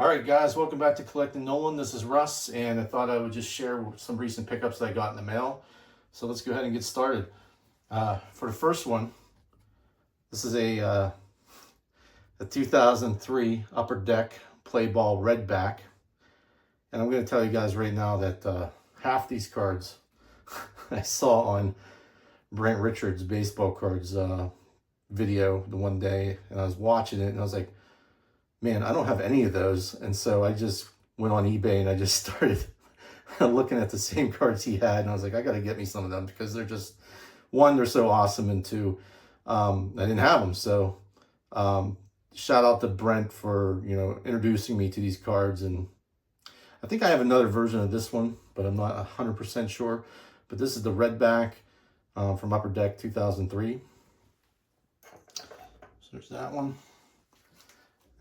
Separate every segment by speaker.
Speaker 1: All right, guys, welcome back to Collecting Nolan. This is Russ, and I thought I would just share some recent pickups that I got in the mail. So let's go ahead and get started. For the first one, this is a 2003 Upper Deck Play Ball Redback. And I'm going to tell you guys right now that half these cards I saw on Brent Richards' baseball cards video the one day, and I was watching it, and I was like, man, I don't have any of those. And so I just went on eBay and I just started looking at the same cards he had. And I was like, I got to get me some of them because they're just, one, they're so awesome. And two, I didn't have them. So shout out to Brent for, introducing me to these cards. And I think I have another version of this one, but I'm not 100% sure. But this is the Redback from Upper Deck 2003. So there's that one.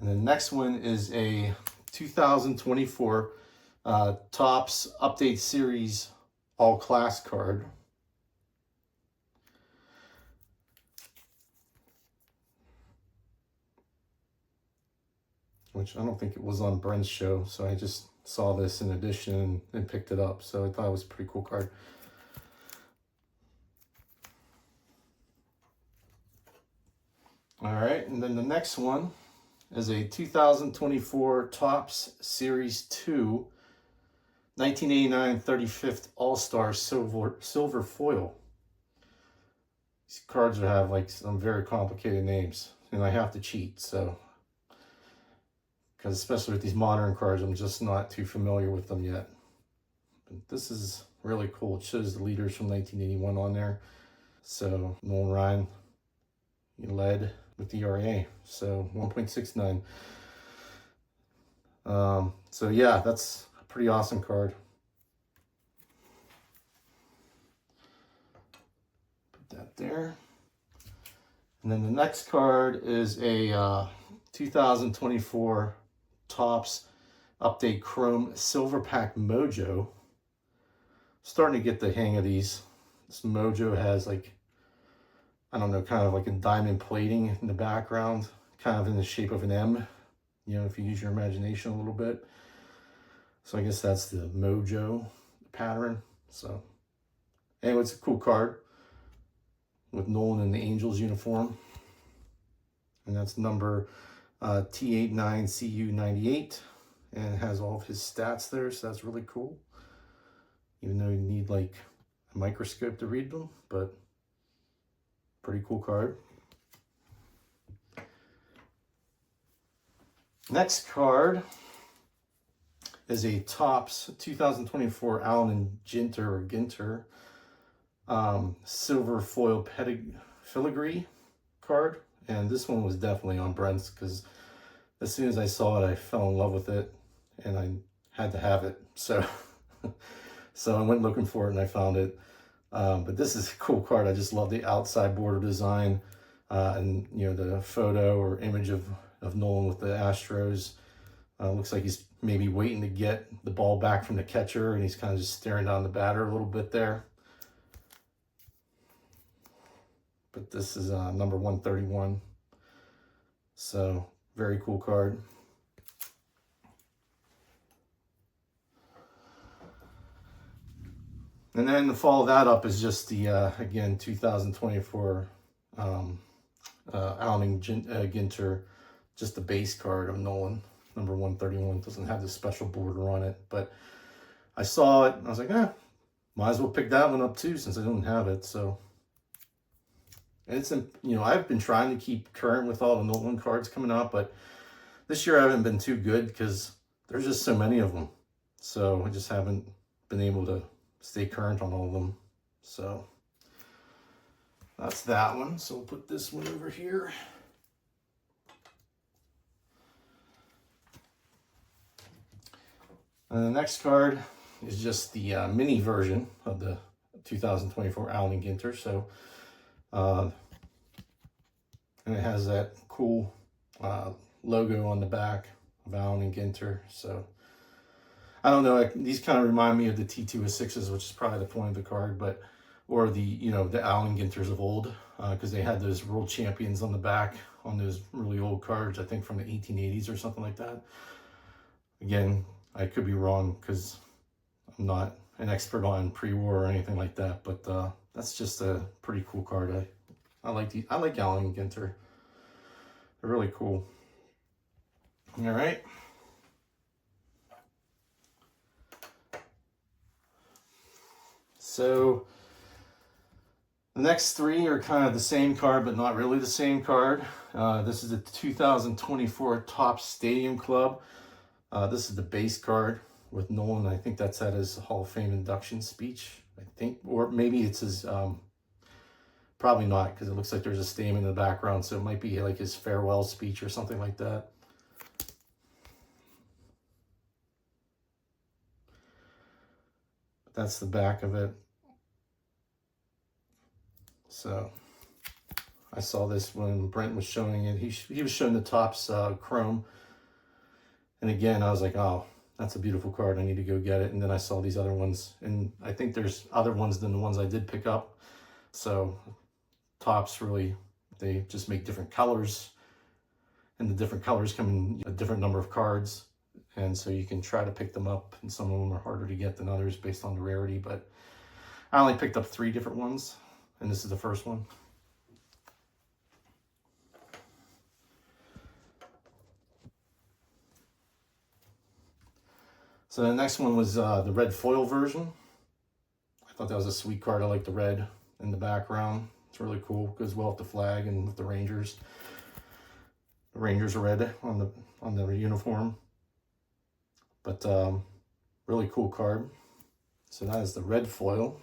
Speaker 1: And the next one is a 2024 Topps Update Series All Class card. Which I don't think it was on Brent's show, so I just saw this in addition and picked it up. So I thought it was a pretty cool card. All right, and then the next one is a 2024 Topps Series 2 1989 35th All-Star silver foil. These cards have like some very complicated names, and I have to cheat, so because especially with these modern cards, I'm just not too familiar with them yet. But this is really cool. It shows the leaders from 1981 on there. So Nolan Ryan, he led with the ERA, so 1.69. So yeah, that's a pretty awesome card. Put that there. And then the next card is a 2024 Topps Update Chrome Silver Pack Mojo. Starting to get the hang of these. This Mojo has like, I don't know, kind of like a diamond plating in the background, kind of in the shape of an M, if you use your imagination a little bit. So I guess that's the Mojo pattern. So anyway, it's a cool card with Nolan in the Angels uniform. And that's number T89CU98. And it has all of his stats there, so that's really cool. Even though you need like a microscope to read them, but pretty cool card. Next card is a Topps 2024 Allen and Ginter silver foil filigree card. And this one was definitely on Brent's because as soon as I saw it, I fell in love with it and I had to have it. So, so I went looking for it and I found it. But this is a cool card. I just love the outside border design and, the photo or image of Nolan with the Astros. Looks like he's maybe waiting to get the ball back from the catcher, and he's kind of just staring down the batter a little bit there. But this is number 131. So, very cool card. And then to follow that up is just the, again, 2024 Allen and Ginter, just the base card of Nolan, number 131. It doesn't have the special border on it, but I saw it and I was like, might as well pick that one up too since I don't have it. So, and it's, I've been trying to keep current with all the Nolan cards coming out, but this year I haven't been too good because there's just so many of them. So I just haven't been able to stay current on all of them. So that's that one. So we'll put this one over here. And the next card is just the mini version of the 2024 Allen and Ginter. So, and it has that cool logo on the back of Allen and Ginter. So I don't know, these kind of remind me of the T206s, which is probably the point of the card, but, or the, the Allen Ginters of old, because they had those world champions on the back on those really old cards, I think from the 1880s or something like that. Again, I could be wrong because I'm not an expert on pre-war or anything like that, but that's just a pretty cool card. I like Allen and Ginter. They're really cool. All right. So the next three are kind of the same card, but not really the same card. This is the 2024 Topps Stadium Club. This is the base card with Nolan. I think that's at his Hall of Fame induction speech, I think. Or maybe it's his, probably not, because it looks like there's a statement in the background, so it might be like his farewell speech or something like that. That's the back of it. So I saw this when Brent was showing it. He was showing the Topps Chrome. And again, I was like, oh, that's a beautiful card. I need to go get it. And then I saw these other ones. And I think there's other ones than the ones I did pick up. So Topps really, they just make different colors. And the different colors come in a different number of cards. And so you can try to pick them up. And some of them are harder to get than others based on the rarity. But I only picked up 3 different ones. And this is the first one. So the next one was the red foil version. I thought that was a sweet card. I like the red in the background. It's really cool. Goes well with the flag and with the Rangers. The Rangers are red on the uniform. But really cool card. So that is the red foil.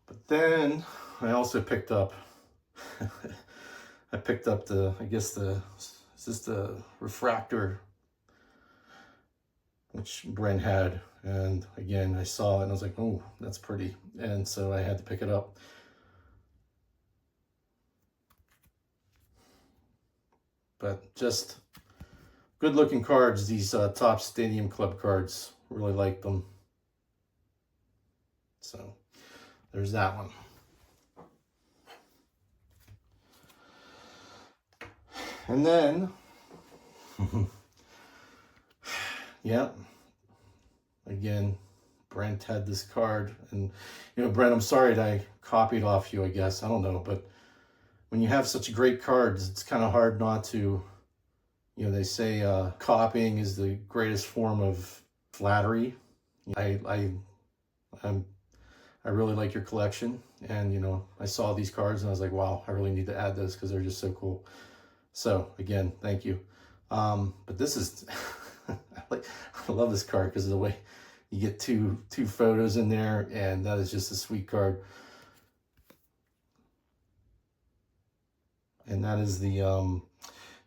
Speaker 1: But then I also picked up I picked up the, I guess is this the refractor, which Brent had. And again, I saw it and I was like, oh, that's pretty. And so I had to pick it up. But just good looking cards, these Topps Stadium Club cards. Really like them. So there's that one. And then, yeah, again, Brent had this card. And, you know, Brent, I'm sorry that I copied off you, I guess. I don't know. But when you have such great cards, it's kind of hard not to, you know, they say copying is the greatest form of flattery. I really like your collection. And, you know, I saw these cards and I was like, wow, I really need to add those because they're just so cool. So again, thank you. But this is, I love this card because of the way you get two photos in there, and that is just a sweet card. And that is the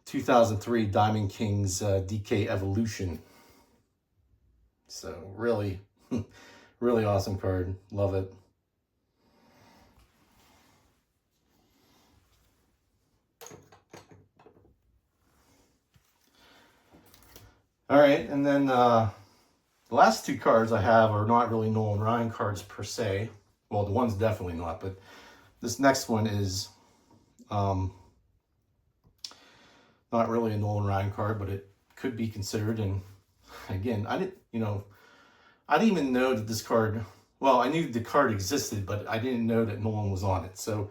Speaker 1: 2003 Diamond Kings DK Evolution. So really, really awesome card. Love it. All right, and then the last 2 cards I have are not really Nolan Ryan cards per se. Well, the one's definitely not, but this next one is not really a Nolan Ryan card, but it could be considered. And again, I didn't even know that this card, well, I knew the card existed, but I didn't know that Nolan was on it. So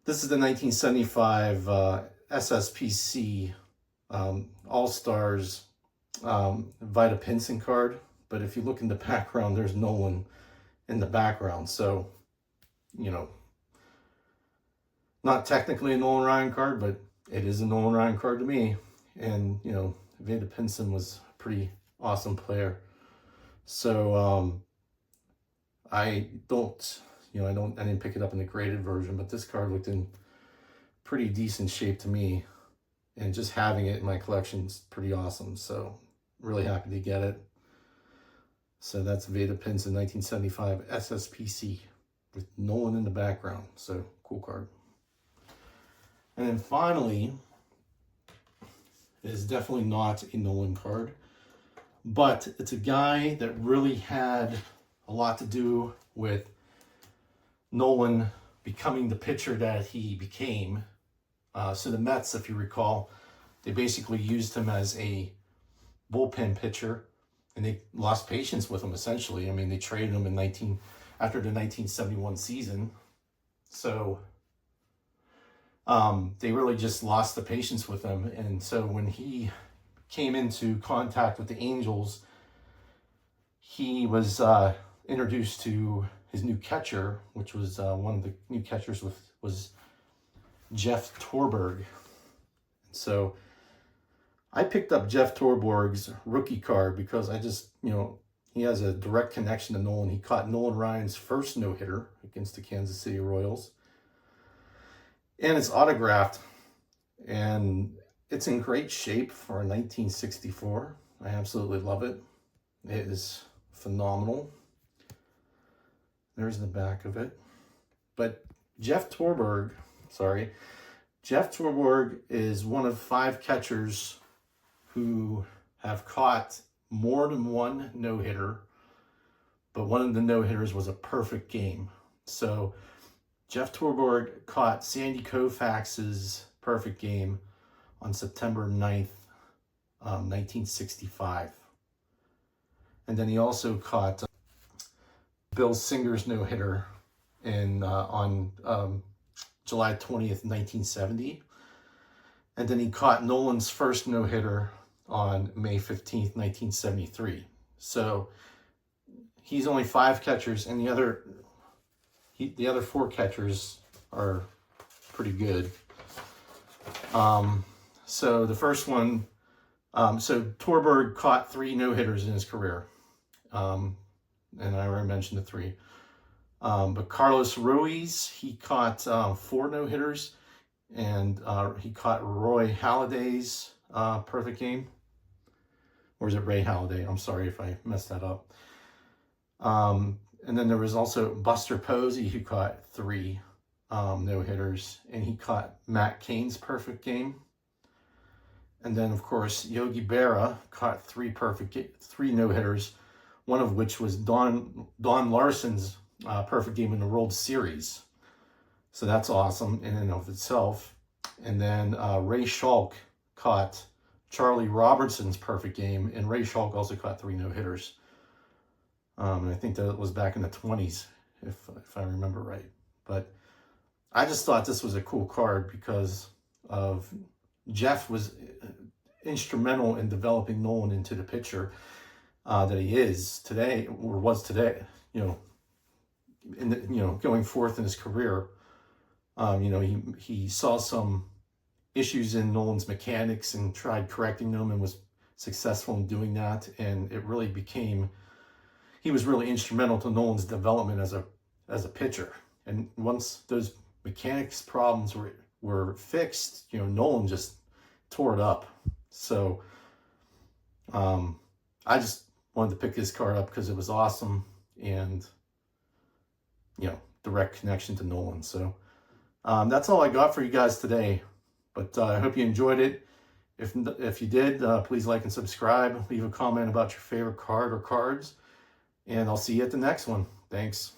Speaker 1: this is the 1975 SSPC All-Stars Vita Pinson card. But if you look in the background, there's Nolan in the background. So, you know, not technically a Nolan Ryan card, but it is a Nolan Ryan card to me. And, you know, Vita Pinson was a pretty awesome player. So I didn't pick it up in the graded version, but this card looked in pretty decent shape to me. And just having it in my collection is pretty awesome. So really happy to get it. So that's Vita Pinson 1975 SSPC with Nolan in the background. So cool card. And then finally, it is definitely not a Nolan card, but it's a guy that really had a lot to do with Nolan becoming the pitcher that he became. So the Mets, if you recall, they basically used him as a bullpen pitcher, and they lost patience with him essentially. I mean, they traded him after the 1971 season. So they really just lost the patience with him. And so when he came into contact with the Angels, he was introduced to his new catcher, which was one of the new catchers was Jeff Torborg. So I picked up Jeff Torborg's rookie card because I just, he has a direct connection to Nolan. He caught Nolan Ryan's first no-hitter against the Kansas City Royals. And it's autographed, and it's in great shape for a 1964. I absolutely love it. It is phenomenal. There's the back of it. But Jeff Torborg is one of 5 catchers who have caught more than one no-hitter, but one of the no-hitters was a perfect game. So Jeff Torborg caught Sandy Koufax's perfect game on September 9th, 1965. And then he also caught Bill Singer's no-hitter on July 20th, 1970. And then he caught Nolan's first no-hitter on May 15th, 1973. So he's only 5 catchers, and the other 4 catchers are pretty good. So the first one, so Torborg caught 3 no-hitters in his career. And I already mentioned the 3. But Carlos Ruiz, he caught 4 no-hitters, and he caught Roy Halladay's perfect game. Or is it Ray Halladay? I'm sorry if I messed that up. And then there was also Buster Posey, who caught 3 no-hitters, and he caught Matt Cain's perfect game. And then, of course, Yogi Berra caught 3 no-hitters, one of which was Don Larson's perfect game in the World Series. So that's awesome in and of itself. And then Ray Schalk caught Charlie Robertson's perfect game, and Ray Schalk also caught 3 no-hitters. And I think that was back in the 20s, if I remember right. But I just thought this was a cool card because of Jeff was instrumental in developing Nolan into the pitcher that he is today, or was today. Going forth in his career. He saw some issues in Nolan's mechanics and tried correcting them and was successful in doing that. And it really he was really instrumental to Nolan's development as a pitcher. And once those mechanics problems were fixed, Nolan just tore it up. So I just wanted to pick this card up because it was awesome and direct connection to Nolan. So that's all I got for you guys today. But I hope you enjoyed it. If you did, please like and subscribe. Leave a comment about your favorite card or cards. And I'll see you at the next one. Thanks.